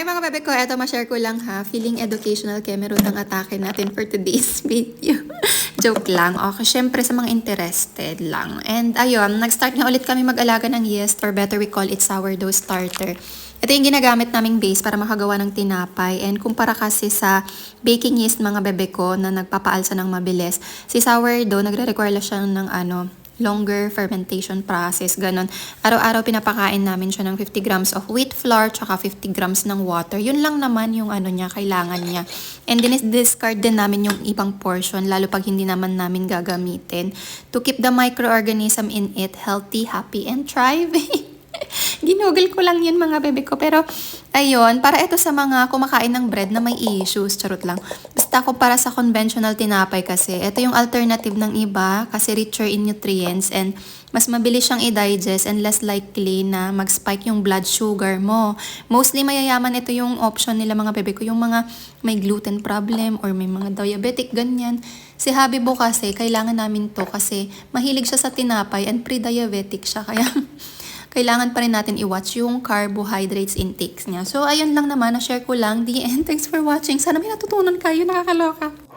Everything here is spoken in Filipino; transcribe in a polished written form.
Hi mga bebe ko, eto ma-share ko lang ha. Feeling educational kaya meron ang atake natin for today's video. Joke lang. Okay, syempre sa mga interested lang. And ayun, nag-start nga ulit kami mag-alaga ng yeast, or better we call it sourdough starter. Ito yung ginagamit naming base para makagawa ng tinapay. And kumpara kasi sa baking yeast mga bebe ko na nagpapaalsa ng mabilis, si sourdough nagre-require siya ng longer fermentation process, ganon. Araw-araw pinapakain namin siya ng 50 grams of wheat flour, tsaka 50 grams ng water. Yun lang naman yung niya, kailangan niya. And discard din namin yung ibang portion, lalo pag hindi naman namin gagamitin. To keep the microorganism in it healthy, happy, and thriving. Ginugol ko lang yun mga bebe ko. Pero, ayun, para ito sa mga kumakain ng bread na may issues. Charot lang. Basta para sa conventional tinapay kasi, ito yung alternative ng iba kasi richer in nutrients and mas mabilis siyang i-digest and less likely na mag-spike yung blood sugar mo. Mostly mayayaman ito yung option nila mga bebe ko. Yung mga may gluten problem or may mga diabetic, ganyan. Si Habibo kasi, kailangan namin to kasi mahilig siya sa tinapay and pre-diabetic siya. Kaya kailangan pa rin natin i-watch yung carbohydrates intakes niya. So, ayun lang naman, na-share ko lang. The end. Thanks for watching. Sana may natutunan kayo. Nakakaloka.